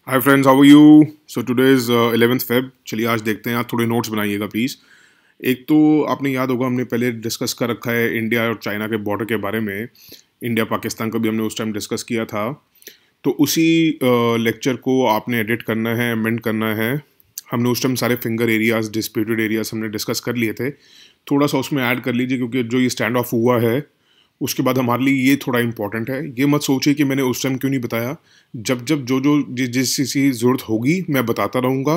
Hi friends, how are you. So today is 11th Feb। चलिए आज देखते हैं, आप थोड़े नोट्स बनाइएगा प्लीज़। एक तो आपने याद होगा, हमने पहले डिस्कस कर रखा है इंडिया और चाइना के बॉर्डर के बारे में। इंडिया पाकिस्तान का भी हमने उस टाइम डिस्कस किया था। तो उसी लेक्चर को आपने एडिट करना है, अमेंड करना है। हमने उस टाइम सारे फिंगर एरियाज़, डिस्प्यूटेड एरियाज़ हमने डिस्कस कर लिए थे। थोड़ा सा उसमें ऐड कर लीजिए, क्योंकि जो ये स्टैंड ऑफ हुआ है उसके बाद हमारे लिए ये थोड़ा इंपॉर्टेंट है। ये मत सोचिए कि मैंने उस टाइम क्यों नहीं बताया। जब जब जो जो जिस चीज़ की ज़रूरत होगी मैं बताता रहूँगा।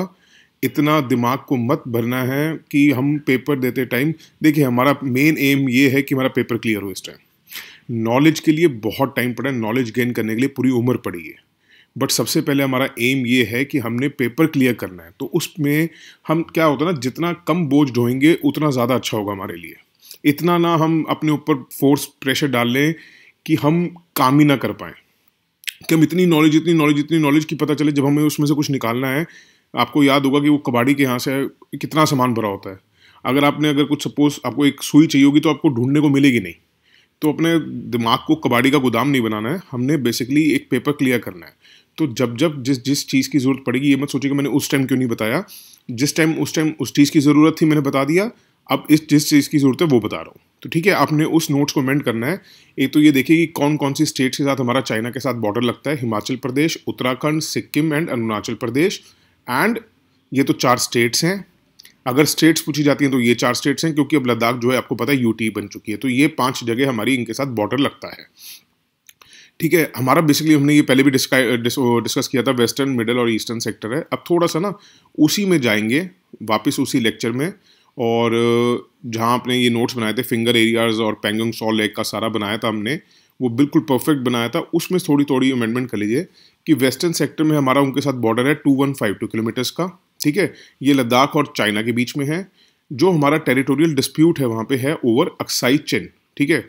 इतना दिमाग को मत भरना है कि हम पेपर देते टाइम, देखिए हमारा मेन एम ये है कि हमारा पेपर क्लियर हो। इस टाइम नॉलेज के लिए बहुत टाइम पड़ा है, नॉलेज गेन करने के लिए पूरी उम्र पड़ी है। बट सबसे पहले हमारा एम ये है कि हमने पेपर क्लियर करना है। तो उसमें हम क्या होता है ना, जितना कम बोझ ढोएंगे उतना ज़्यादा अच्छा होगा हमारे लिए। इतना ना हम अपने ऊपर फोर्स प्रेशर डाल लें कि हम काम ही ना कर पाएँ, कि हम इतनी नॉलेज की पता चले जब हमें उसमें से कुछ निकालना है। आपको याद होगा कि वो कबाड़ी के यहाँ से कितना सामान भरा होता है। अगर कुछ सपोज आपको एक सुई चाहिए होगी तो आपको ढूंढने को मिलेगी नहीं। तो अपने दिमाग को कबाड़ी का गोदाम नहीं बनाना है, हमने बेसिकली एक पेपर क्लियर करना है। तो जब जब जिस जिस चीज़ की ज़रूरत पड़ेगी, ये मत सोचिए कि मैंने उस टाइम क्यों नहीं बताया। उस टाइम उस चीज़ की ज़रूरत थी, मैंने बता दिया। अब जिस चीज़ की ज़रूरत है वो बता रहा हूँ। तो ठीक है, आपने उस नोट्स को मेंट करना है। एक तो ये देखिए कि कौन कौन सी स्टेट्स के साथ हमारा चाइना के साथ बॉर्डर लगता है। हिमाचल प्रदेश, उत्तराखंड, सिक्किम एंड अरुणाचल प्रदेश। एंड ये तो 4 स्टेट्स हैं। अगर स्टेट्स पूछी जाती हैं तो ये 4 स्टेट्स हैं, क्योंकि अब लद्दाख जो है आपको पता है यूटी बन चुकी है। तो ये 5 जगह हमारी इनके साथ बॉर्डर लगता है। ठीक है, हमारा बेसिकली हमने ये पहले भी डिस्कस किया था, वेस्टर्न, मिडल और ईस्टर्न सेक्टर है। अब थोड़ा सा ना उसी में जाएंगे वापस उसी लेक्चर में। और जहाँ आपने ये नोट्स बनाए थे, फिंगर एरियाज और पेंगोंग सॉ लेक का सारा बनाया था हमने, वो बिल्कुल परफेक्ट बनाया था। उसमें थोड़ी थोड़ी अमेंडमेंट कर लीजिए कि वेस्टर्न सेक्टर में हमारा उनके साथ बॉर्डर है 2152 किलोमीटर्स का। ठीक है, ये लद्दाख और चाइना के बीच में है। जो हमारा टेरिटोरियल डिस्प्यूट है वहाँ पे है ओवर अक्साई चिन। ठीक है,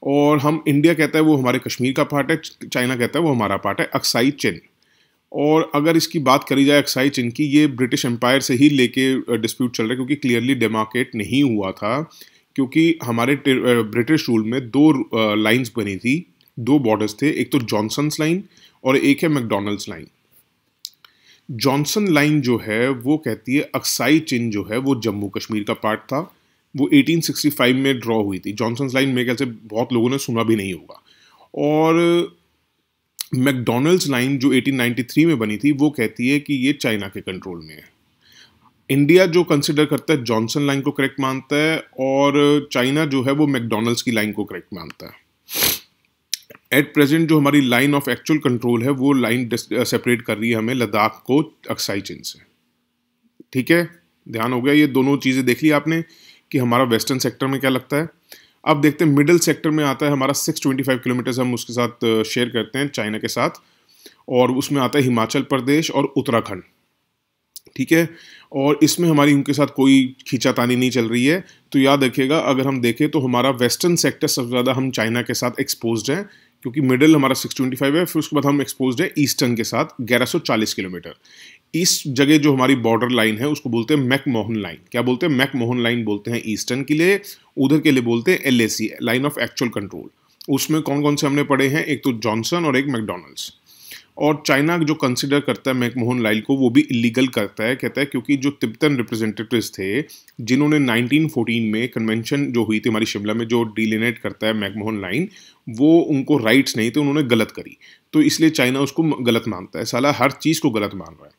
और हम इंडिया कहता है वो हमारे कश्मीर का पार्ट है, चाइना कहता है वो हमारा पार्ट है, अक्साई चिन। और अगर इसकी बात करी जाए अक्साई चिन की, ये ब्रिटिश एम्पायर से ही लेके डिस्प्यूट चल रहा है, क्योंकि क्लियरली डेमार्केट नहीं हुआ था। क्योंकि हमारे ब्रिटिश रूल में 2 लाइंस बनी थी, 2 बॉर्डर्स थे। एक तो जॉनसन्स लाइन और एक है मैकडोनल्ड्स लाइन। जॉनसन लाइन जो है वो कहती है अक्साई चिन जो है वो जम्मू कश्मीर का पार्ट था। वो 1865 में ड्रॉ हुई थी। जॉनसन लाइन मेरे ख्याल से बहुत लोगों ने सुना भी नहीं होगा। और मैकडोनल्ड्स लाइन जो 1893 में बनी थी वो कहती है कि ये चाइना के कंट्रोल में है। इंडिया जो कंसिडर करता है जॉनसन लाइन को करेक्ट मानता है, और चाइना जो है वो मैकडोनल्ड्स की लाइन को करेक्ट मानता है। एट प्रेजेंट जो हमारी लाइन ऑफ एक्चुअल कंट्रोल है वो लाइन सेपरेट कर रही है हमें लद्दाख को अक्साई चिन से। ठीक है, ध्यान हो गया। ये दोनों चीज़ें देख ली आपने कि हमारा वेस्टर्न सेक्टर में क्या लगता है। अब देखते हैं मिडिल सेक्टर में आता है हमारा 625 किलोमीटर्स हम उसके साथ शेयर करते हैं चाइना के साथ। और उसमें आता है हिमाचल प्रदेश और उत्तराखंड। ठीक है, और इसमें हमारी उनके साथ कोई खींचातानी नहीं चल रही है। तो याद रखिएगा, अगर हम देखें तो हमारा वेस्टर्न सेक्टर सबसे ज़्यादा हम चाइना के साथ एक्सपोज्ड हैं, क्योंकि मिडिल हमारा 625 है। फिर उसके बाद हम एक्सपोज्ड है ईस्टर्न के साथ 1140 किलोमीटर। इस जगह जो हमारी बॉर्डर लाइन है उसको बोलते हैं मैकमोहन लाइन। क्या बोलते हैं? मैकमोहन लाइन बोलते हैं ईस्टर्न के लिए। उधर के लिए बोलते हैं LAC, line of actual control. उसमें कौन कौन से हमने पढ़े हैं? एक तो जॉनसन और एक मैकडोनल्ड्स। और चाइना जो कंसिडर करता है मैकमोहन लाइन को, वो भी इलीगल करता है, कहता है क्योंकि जो तिब्बतन रिप्रेजेंटेटिव्स थे जिन्होंने 1914 में कन्वेंशन जो हुई थी हमारी शिमला में, जो डिलिनेट करता है मैकमोहन लाइन, वो उनको राइट्स नहीं थे, उन्होंने गलत करी। तो इसलिए चाइना उसको गलत मानता है। साला हर चीज़ को गलत मान रहा है।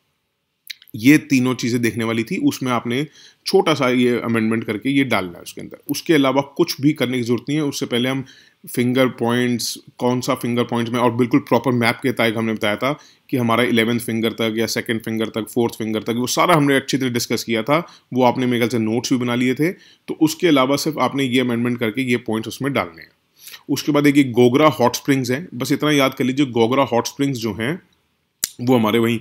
ये तीनों चीज़ें देखने वाली थी, उसमें आपने छोटा सा ये अमेंडमेंट करके ये डालना है उसके अंदर। उसके अलावा कुछ भी करने की जरूरत नहीं है। उससे पहले हम फिंगर पॉइंट्स, कौन सा फिंगर पॉइंट्स में, और बिल्कुल प्रॉपर मैप के तहत हमने बताया था कि हमारा 11th फिंगर तक या 2nd फिंगर तक, 4th फिंगर तक, वो सारा हमने अच्छी तरह डिस्कस किया था। वो आपने मेरे ख्याल से नोट्स भी बना लिए थे। तो उसके अलावा सिर्फ आपने ये अमेंडमेंट करके ये पॉइंट्स उसमें डालने हैं। उसके बाद एक गोगरा हॉट स्प्रिंग्स है, बस इतना याद कर लीजिए। गोगरा हॉट स्प्रिंग्स जो हैं वो हमारे वहीं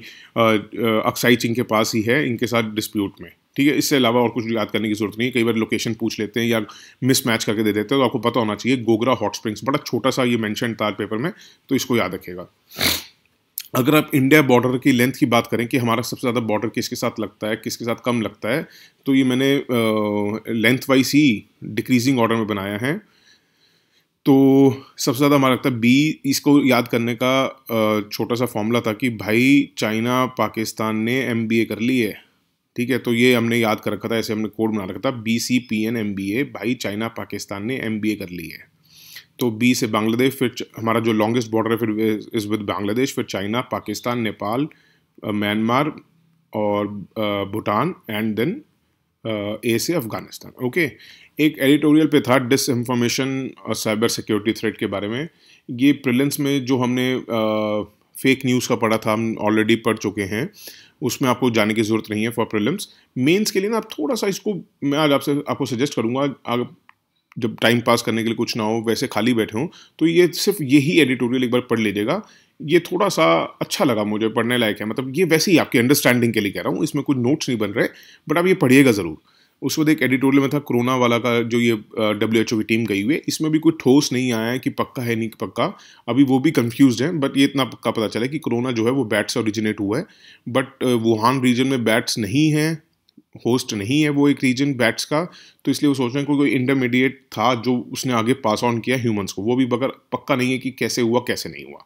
अक्साई चिन के पास ही है, इनके साथ डिस्प्यूट में। ठीक है, इससे अलावा और कुछ याद करने की जरूरत नहीं है। कई बार लोकेशन पूछ लेते हैं या मिसमैच करके दे देते हैं, तो आपको पता होना चाहिए। गोगरा हॉट स्प्रिंग्स, बड़ा छोटा सा ये मेंशन था पेपर में, तो इसको याद रखिएगा। अगर आप इंडिया बॉर्डर की लेंथ की बात करें कि हमारा सबसे ज़्यादा बॉर्डर किसके साथ लगता है, किसके साथ कम लगता है, तो ये मैंने लेंथ वाइज ही डिक्रीजिंग ऑर्डर में बनाया है। तो सबसे ज़्यादा हमारा लगता है बी, इसको याद करने का छोटा सा फॉर्मूला था कि भाई चाइना पाकिस्तान ने MBA कर ली है, ठीक है। तो ये हमने याद कर रखा था, ऐसे हमने कोड बना रखा था BCPN MBA, भाई चाइना पाकिस्तान ने MBA कर ली है। तो बी से बांग्लादेश, फिर हमारा जो लॉन्गेस्ट बॉर्डर है फिर इज विद बांग्लादेश, फिर चाइना, पाकिस्तान, नेपाल, म्यांमार और भूटान, एंड देन ए से अफगानिस्तान। ओके, एक एडिटोरियल पे था डिस इंफॉर्मेशन और साइबर सिक्योरिटी थ्रेट के बारे में। ये प्रीलिम्स में जो हमने फेक न्यूज़ का पढ़ा था, हम ऑलरेडी पढ़ चुके हैं, उसमें आपको जाने की ज़रूरत नहीं है फॉर प्रीलिम्स। मेंस के लिए ना आप थोड़ा सा इसको, मैं आज आपको सजेस्ट करूँगा, आप जब टाइम पास करने के लिए कुछ ना हो, वैसे खाली बैठे हों, तो ये सिर्फ यही एडिटोरियल एक बार पढ़ लीजिएगा। ये थोड़ा सा अच्छा लगा मुझे, पढ़ने लायक है। मतलब ये वैसे ही आपकी अंडरस्टैंडिंग के लिए कह रहा हूँ, इसमें कुछ नोट्स नहीं बन रहे, बट आप ये पढ़िएगा ज़रूर। उस वक्त एक एडिटोरियल में था कोरोना वाला का, जो ये WHO की टीम गई हुई है, इसमें भी कोई ठोस नहीं आया है कि पक्का है नहीं पक्का, अभी वो भी कंफ्यूज्ड है। बट ये इतना पक्का पता चला कि कोरोना जो है वो बैट से ओरिजिनेट हुआ है, बट वुहान रीजन में बैट्स नहीं है, होस्ट नहीं है वो एक रीजन बैट्स का, तो इसलिए वो सोच रहे हैं कोई इंटरमीडिएट था जो उसने आगे पास ऑन किया ह्यूमंस को, वो भी बगर पक्का नहीं है कि कैसे हुआ कैसे नहीं हुआ।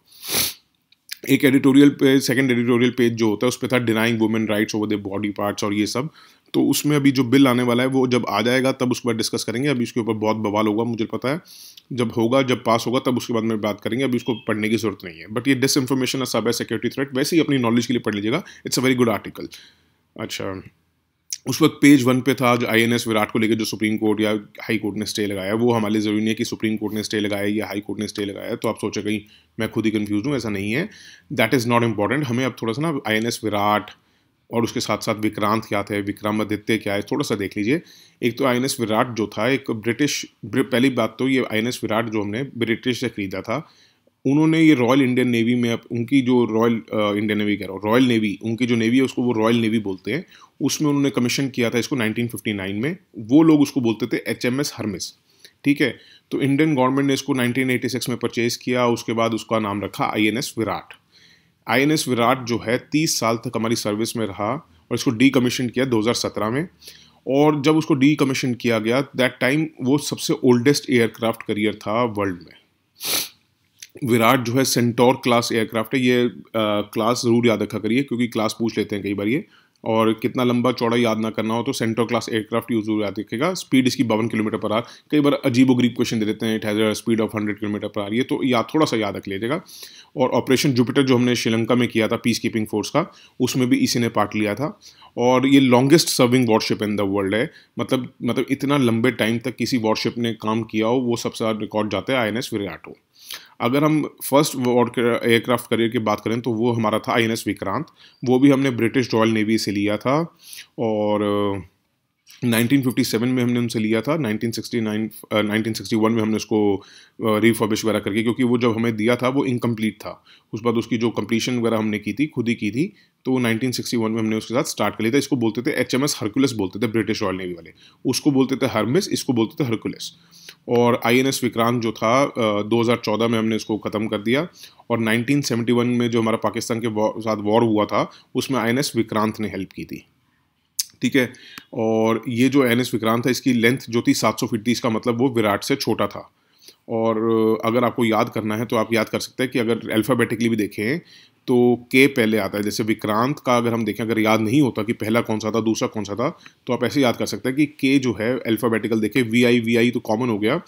एक एडिटोरियल पे, सेकंड एडिटोरियल पेज जो होता है उस पर था denying women rights over the body parts और ये सब। तो उसमें अभी जो बिल आने वाला है वो जब आ जाएगा तब उसके बाद डिस्कस करेंगे। अभी इसके ऊपर बहुत बवाल होगा मुझे पता है, जब होगा, जब पास होगा तब उसके बाद में बात करेंगे, अभी इसको पढ़ने की जरूरत नहीं है। बट ये डिसइंफॉर्मेशन और साइबर सिक्योरिटी थ्रेट वैसे ही अपनी नॉलेज के लिए पढ़ लीजिएगा, it's a very good article. अच्छा, उस वक्त पेज 1 पे था जो INS विराट को लेकर जो सुप्रीम कोर्ट या हाई कोर्ट ने स्टे लगाया। वो हमारे लिए ज़रूरी नहीं है कि सुप्रीम कोर्ट ने स्टे लगाया या हाई कोर्ट ने स्टे लगाया, तो आप सोचे कहीं मैं खुद ही कंफ्यूज हूँ, ऐसा नहीं है। That is not important. हमें अब थोड़ा सा ना INS विराट और उसके साथ साथ विक्रांत क्या थे, विक्रमादित्य क्या है, थोड़ा सा देख लीजिए। एक तो INS विराट जो था एक ब्रिटिश, पहली बात तो ये INS विराट जो हमने ब्रिटिश से खरीदा था, उन्होंने ये रॉयल इंडियन नेवी में, उनकी जो रॉयल इंडियन नेवी कह रहा हूँ, रॉयल नेवी, उनकी जो नेवी है उसको वो रॉयल नेवी बोलते हैं, उसमें उन्होंने कमीशन किया था इसको 1959 में। वो लोग उसको बोलते थे HMS हर्मिस, ठीक है। तो इंडियन गवर्नमेंट ने इसको 1986 में परचेज किया, उसके बाद उसका नाम रखा INS विराट। INS विराट जो है 30 साल तक हमारी सर्विस में रहा और इसको डी कमीशन किया 2017 में। और जब उसको डी कमीशन किया गया दैट टाइम वो सबसे ओल्डेस्ट एयरक्राफ्ट करियर था वर्ल्ड में। विराट जो है सेंटोर क्लास एयरक्राफ्ट है। ये क्लास ज़रूर याद रखा करिए क्योंकि क्लास पूछ लेते हैं कई बार ये, और कितना लंबा चौड़ा याद ना करना हो तो सेंटोर क्लास एयरक्राफ्ट यूज जरूर याद रखेगा। स्पीड इसकी 52 किलोमीटर पर आवर। कई बार अजीब गरीब क्वेश्चन दे देते हैं, it has a speed of 100 kilometre per hour, ये तो थोड़ा सा याद रख लीजिएगा। और ऑपरेशन जुपिटर जो हमने श्रीलंका में किया था पीस कीपिंग फोर्स का, उसमें भी इसी ने पार्ट लिया था। और ये longest serving worship in the world है। मतलब इतना लंबे टाइम तक किसी वॉरशिप ने काम किया हो वो सबसे ज़्यादा रिकॉर्ड जाता है INS विराट हो। अगर हम फर्स्ट एयरक्राफ्ट करियर की बात करें तो वो हमारा था INS विक्रांत। वो भी हमने ब्रिटिश रॉयल नेवी से लिया था और 1957 में हमने उनसे लिया था। 1961 में हमने उसको रिफर्बिश वगैरह करके, क्योंकि वो जब हमें दिया था वो इनकम्प्लीट था, उस बाद उसकी जो कंप्लीशन वगैरह हमने की थी खुद ही की थी, तो 1961 में हमने उसके साथ स्टार्ट कर लिया था। इसको बोलते थे HMS हरकुलस बोलते थे ब्रिटिश रॉयल नेवी वाले, उसको बोलते थे हर्मिस, इसको बोलते थे हरकुलस। और INS विक्रांत जो था 2014 में हमने इसको ख़त्म कर दिया। और 1971 में जो हमारा पाकिस्तान के साथ वॉर हुआ था उसमें INS विक्रांत ने हेल्प की थी, ठीक है। और ये जो INS विक्रांत था इसकी लेंथ जो थी 700 फीट थी, इसका मतलब वो विराट से छोटा था। और अगर आपको याद करना है तो आप याद कर सकते हैं कि अगर अल्फ़ाबेटिकली भी देखें तो K पहले आता है। जैसे विक्रांत का अगर हम देखें, अगर याद नहीं होता कि पहला कौन सा था दूसरा कौन सा था, तो आप ऐसे याद कर सकते हैं कि K जो है अल्फ़ाबेटिकल देखें, VI तो कॉमन हो गया,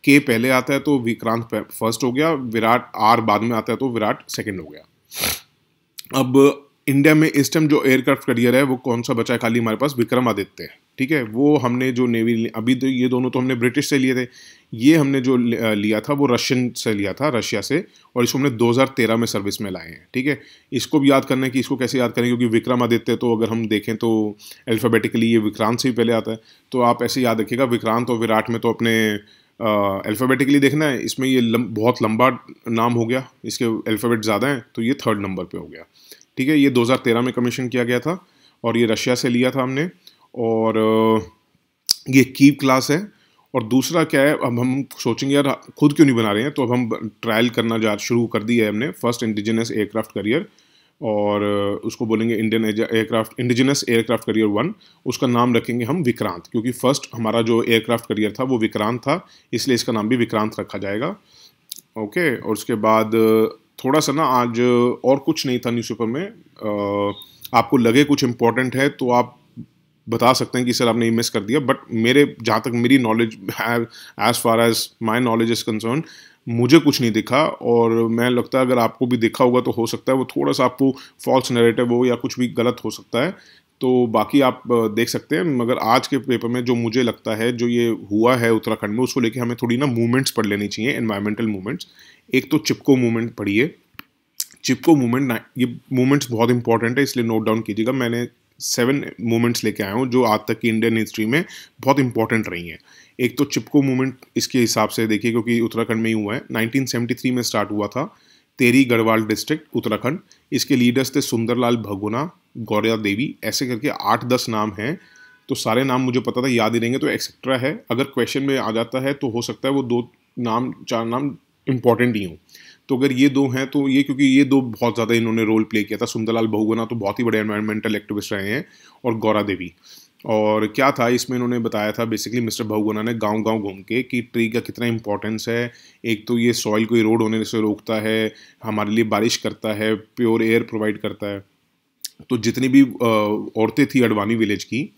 K पहले आता है तो विक्रांत फर्स्ट हो गया, विराट R बाद में आता है तो विराट सेकेंड हो गया। अब इंडिया में इस टाइम जो एयरक्राफ्ट करियर है वो कौन सा बचा है खाली हमारे पास, विक्रमादित्य है, ठीक है। वो हमने जो नेवी, अभी तो ये दोनों तो हमने ब्रिटिश से लिए थे, ये हमने जो लिया था वो रशियन से लिया था, रशिया से, और इसको हमने 2013 में सर्विस में लाए हैं, ठीक है। इसको भी याद करना है कि इसको कैसे याद करें, क्योंकि विक्रमादित्य तो अगर हम देखें तो अल्फ़ाबेटिकली ये विक्रांत से ही पहले आता है, तो आप ऐसे याद रखिएगा। विक्रांत और विराट में तो अपने अल्फ़ाबेटिकली देखना है, इसमें ये बहुत लंबा नाम हो गया, इसके अल्फ़ाबेट ज़्यादा हैं तो ये 3rd नंबर पे हो गया, ठीक है। ये 2013 में कमीशन किया गया था और ये रशिया से लिया था हमने। और ये कीव क्लास है। और दूसरा क्या है, अब हम सोचेंगे यार खुद क्यों नहीं बना रहे हैं, तो अब हम ट्रायल करना शुरू कर दिया है हमने, फर्स्ट इंडिजिनस एयरक्राफ्ट करियर। और उसको बोलेंगे Indian aircraft indigenous aircraft carrier 1। उसका नाम रखेंगे हम विक्रांत, क्योंकि फर्स्ट हमारा जो एयरक्राफ्ट करियर था वो विक्रांत था, इसलिए इसका नाम भी विक्रांत रखा जाएगा। ओके, और उसके बाद थोड़ा सा ना आज और कुछ नहीं था न्यूज़पेपर में, आपको लगे कुछ इंपॉर्टेंट है तो आप बता सकते हैं कि सर आपने मिस कर दिया, बट मेरे जहाँ तक मेरी knowledge as far as my knowledge is concern मुझे कुछ नहीं दिखा, और मैं लगता है अगर आपको भी दिखा होगा तो हो सकता है वो थोड़ा सा आपको फॉल्स नैरेटिव हो या कुछ भी गलत हो सकता है, तो बाकी आप देख सकते हैं। मगर आज के पेपर में जो मुझे लगता है जो ये हुआ है उत्तराखंड में, उसको लेके हमें थोड़ी ना मूवमेंट्स पढ़ लेनी चाहिए, एनवायरमेंटल मूवमेंट्स। एक तो चिपको मूवमेंट पढ़िए, चिपको मूवमेंट, ये मूवमेंट्स बहुत इंपॉर्टेंट है, इसलिए नोट डाउन कीजिएगा। मैंने 7 मूवमेंट्स लेके आया हूँ जो आज तक की इंडियन हिस्ट्री में बहुत इंपॉर्टेंट रही हैं। एक तो चिपको मूवमेंट इसके हिसाब से देखिए, क्योंकि उत्तराखंड में ही हुआ है, 1973 में स्टार्ट हुआ था, तेरी गढ़वाल डिस्ट्रिक्ट उत्तराखंड। इसके लीडर्स थे सुंदरलाल भगुना, गौरिया देवी, ऐसे करके 8-10 नाम हैं। तो सारे नाम मुझे पता था, याद ही रहेंगे तो एक्सेट्रा है, अगर क्वेश्चन में आ जाता है तो हो सकता है वो 2 नाम 4 नाम इंपॉर्टेंट ही हों। तो अगर ये 2 हैं तो ये, क्योंकि ये 2 बहुत ज़्यादा इन्होंने रोल प्ले किया था। सुंदरलाल बहुगुणा तो बहुत ही बड़े एनवायरमेंटल एक्टिविस्ट रहे हैं, और गौरा देवी। और क्या था इसमें, इन्होंने बताया था बेसिकली मिस्टर बहुगुणा ने गांव-गांव घूम के कि ट्री का कितना इंपॉर्टेंस है। एक तो ये सॉइल को इरोड होने से रोकता है, हमारे लिए बारिश करता है, प्योर एयर प्रोवाइड करता है। तो जितनी भी औरतें थी अडवाणी विलेज की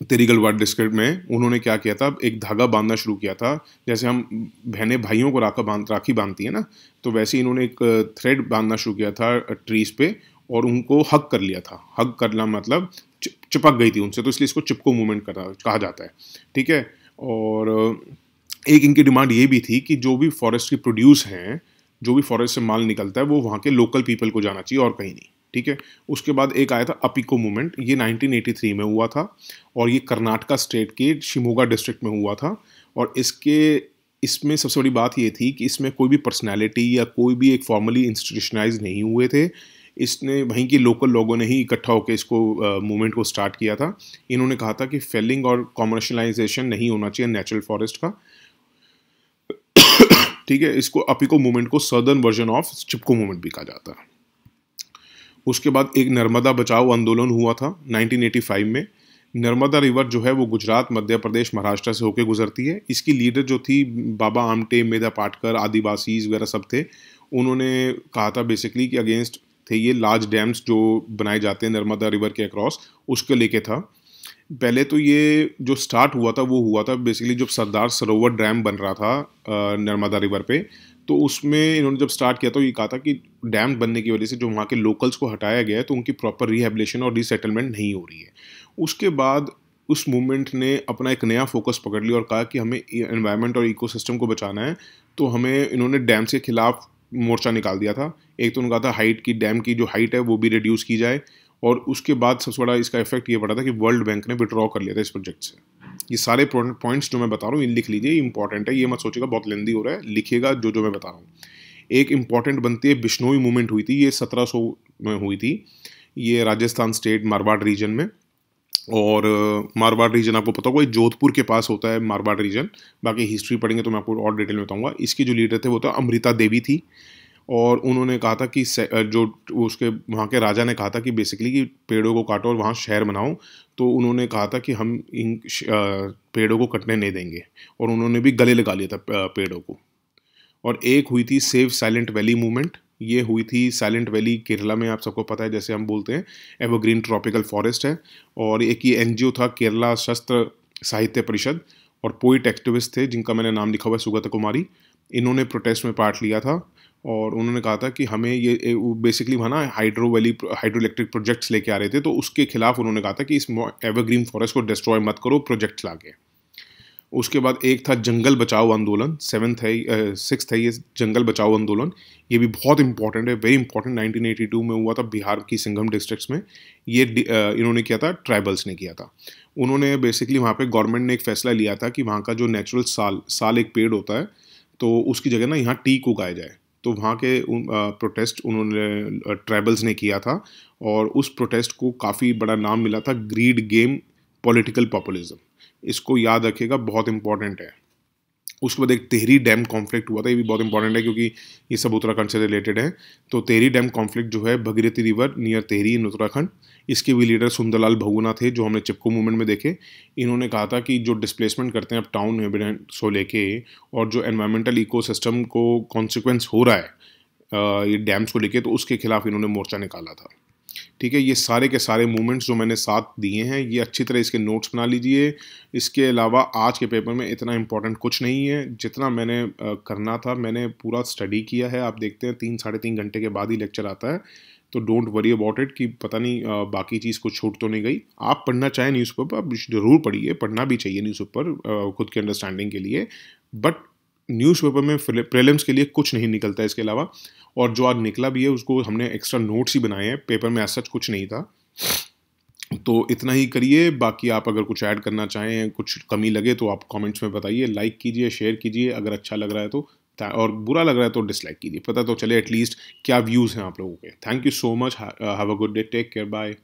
तेरी गढ़वाल डिस्ट्रिक्ट में, उन्होंने क्या किया था, एक धागा बांधना शुरू किया था। जैसे हम बहनें भाइयों को राखी बांधती है ना, तो वैसे ही इन्होंने एक थ्रेड बांधना शुरू किया था ट्रीज पे, और उनको हग कर लिया था। हग करना मतलब चिपक गई थी उनसे, तो इसलिए इसको चिपको मूवमेंट कहा जाता है। ठीक है, और एक इनकी डिमांड ये भी थी कि जो भी फॉरेस्ट की प्रोड्यूस हैं, जो भी फॉरेस्ट से माल निकलता है, वो वहाँ के लोकल पीपल को जाना चाहिए और कहीं नहीं। ठीक है, उसके बाद एक आया था अपिको मूवमेंट, ये 1983 में हुआ था, और ये कर्नाटका स्टेट के शिमोगा डिस्ट्रिक्ट में हुआ था। और इसमें सबसे बड़ी बात ये थी कि इसमें कोई भी पर्सनैलिटी या कोई भी एक फॉर्मली इंस्टीट्यूशनाइज नहीं हुए थे। इसने वहीं के लोकल लोगों ने ही इकट्ठा होकर इसको मूवमेंट को स्टार्ट किया था। इन्होंने कहा था कि फेलिंग और कॉमर्शलाइजेशन नहीं होना चाहिए नेचुरल फॉरेस्ट का। ठीक है, इसको अपिको मूवमेंट को southern version of Chipko movement भी कहा जाता है। उसके बाद एक नर्मदा बचाओ आंदोलन हुआ था 1985 में। नर्मदा रिवर जो है वो गुजरात, मध्य प्रदेश, महाराष्ट्र से होकर गुजरती है। इसकी लीडर जो थी बाबा आमटे, मेधा पाटकर, आदिवासीज वगैरह सब थे। उन्होंने कहा था बेसिकली कि अगेंस्ट थे ये लार्ज डैम्स जो बनाए जाते हैं नर्मदा रिवर के अक्रॉस, उसके लेके था। पहले तो ये जो स्टार्ट हुआ था वो हुआ था बेसिकली जब सरदार सरोवर डैम बन रहा था नर्मदा रिवर पे। तो उसमें इन्होंने जब स्टार्ट किया तो ये कहा था कि डैम बनने की वजह से जो वहाँ के लोकल्स को हटाया गया है तो उनकी प्रॉपर रिहेबिलिटेशन और रीसेटलमेंट नहीं हो रही है। उसके बाद उस मूवमेंट ने अपना एक नया फोकस पकड़ लिया और कहा कि हमें एनवायरनमेंट और इकोसिस्टम को बचाना है। तो हमें इन्होंने डैम्स के खिलाफ मोर्चा निकाल दिया था। एक तो उन्होंने कहा था हाइट की, डैम की जो हाइट है वो भी रिड्यूस की जाए, और उसके बाद सबसे बड़ा इसका इफेक्ट ये पड़ा था कि वर्ल्ड बैंक ने विड्रॉ कर लिया था इस प्रोजेक्ट से। ये सारे पॉइंट्स जो मैं बता रहा हूँ ये लिख लीजिए, इंपॉर्टेंट है, ये मत सोचिएगा बहुत लेंदी हो रहा है, लिखिएगा जो मैं बता रहा हूँ। एक इंपॉर्टेंट बनती है बिश्नोई मूवमेंट हुई थी, ये 1700 में हुई थी। ये राजस्थान स्टेट मारवाड़ रीजन में, और मारवाड़ रीजन आपको पता होगा जोधपुर के पास होता है मारवाड़ रीजन। बाकी हिस्ट्री पढ़ेंगे तो मैं आपको और डिटेल में बताऊंगा। इसकी जो लीडर थे वो तो अमृता देवी थी, और उन्होंने कहा था कि जो उसके वहाँ के राजा ने कहा था कि बेसिकली कि पेड़ों को काटो और वहाँ शहर बनाओ। तो उन्होंने कहा था कि हम इन पेड़ों को कटने नहीं देंगे, और उन्होंने भी गले लगा लिया था पेड़ों को। और एक हुई थी सेव साइलेंट वैली मूवमेंट, ये हुई थी साइलेंट वैली केरला में, आप सबको पता है, जैसे हम बोलते हैं एवरग्रीन ट्रॉपिकल फॉरेस्ट है। और एक ये एनजीओ था केरला शस्त्र साहित्य परिषद, और पोइट एक्टिविस्ट थे जिनका मैंने नाम लिखा हुआ है सुगत कुमारी। इन्होंने प्रोटेस्ट में पार्ट लिया था, और उन्होंने कहा था कि हमें ये बेसिकली वहाँ ना हाइड्रो इलेक्ट्रिक प्रोजेक्ट्स लेके आ रहे थे, तो उसके खिलाफ उन्होंने कहा था कि इस एवरग्रीन फॉरेस्ट को डिस्ट्रॉय मत करो प्रोजेक्ट्स लाके। उसके बाद एक था जंगल बचाओ आंदोलन, 6th है ये जंगल बचाओ आंदोलन। ये भी बहुत इंपॉर्टेंट है, वेरी इंपॉर्टेंट, 1982 में हुआ था बिहार की सिंघम डिस्ट्रिक्ट्स में। ये इन्होंने किया था, ट्राइबल्स ने किया था। उन्होंने बेसिकली वहाँ पे गवर्नमेंट ने एक फैसला लिया था कि वहाँ का जो नेचुरल साल एक पेड़ होता है, तो उसकी जगह ना यहाँ टीक उगाया जाए। तो वहाँ के प्रोटेस्ट उन्होंने ट्राइबल्स ने किया था, और उस प्रोटेस्ट को काफ़ी बड़ा नाम मिला था ग्रीड गेम पॉलिटिकल पॉपुलिज्म। इसको याद रखिएगा, बहुत इंपॉर्टेंट है। उसके बाद एक टेहरी डैम कॉन्फ्लिक्ट हुआ था, ये भी बहुत इंपॉर्टेंट है क्योंकि ये सब उत्तराखंड से रिलेटेड है। तो टेहरी डैम कॉन्फ्लिक्ट जो है भगीरथी रिवर नियर टेहरी इन उत्तराखंड, इसके भी लीडर सुंदरलाल बहुगुणा थे जो हमने चिपको मूवमेंट में देखे। इन्होंने कहा था कि जो डिस्प्लेसमेंट करते हैं अब टाउन हैबिटेंट्स को लेके और जो एनवायरमेंटल इकोसिस्टम को कॉन्सिक्वेंस हो रहा है ये डैम्स को लेके, तो उसके खिलाफ इन्होंने मोर्चा निकाला था। ठीक है, ये सारे के सारे मूवमेंट्स जो मैंने साथ दिए हैं ये अच्छी तरह इसके नोट्स बना लीजिए। इसके अलावा आज के पेपर में इतना इंपॉर्टेंट कुछ नहीं है, जितना मैंने करना था मैंने पूरा स्टडी किया है। आप देखते हैं 3-3.5 घंटे के बाद ही लेक्चर आता है, तो डोंट वरी अबाउट इट कि पता नहीं बाकी चीज़ कुछ छूट तो नहीं गई। आप पढ़ना चाहें न्यूज़पेपर, आप ज़रूर पढ़िए, पढ़ना भी चाहिए न्यूज़पेपर खुद के अंडरस्टैंडिंग के लिए, बट न्यूज़पेपर में प्रीलिम्स के लिए कुछ नहीं निकलता है इसके अलावा। और जो आज निकला भी है उसको हमने एक्स्ट्रा नोट्स ही बनाए हैं, पेपर में ऐसा कुछ नहीं था। तो इतना ही करिए, बाकी आप अगर कुछ ऐड करना चाहें, कुछ कमी लगे तो आप कमेंट्स में बताइए, लाइक कीजिए, शेयर कीजिए अगर अच्छा लग रहा है तो, और बुरा लग रहा है तो डिसलाइक कीजिए, पता तो चले एटलीस्ट क्या व्यूज़ हैं आप लोगों के। Thank you so much, have a good day, take care, bye.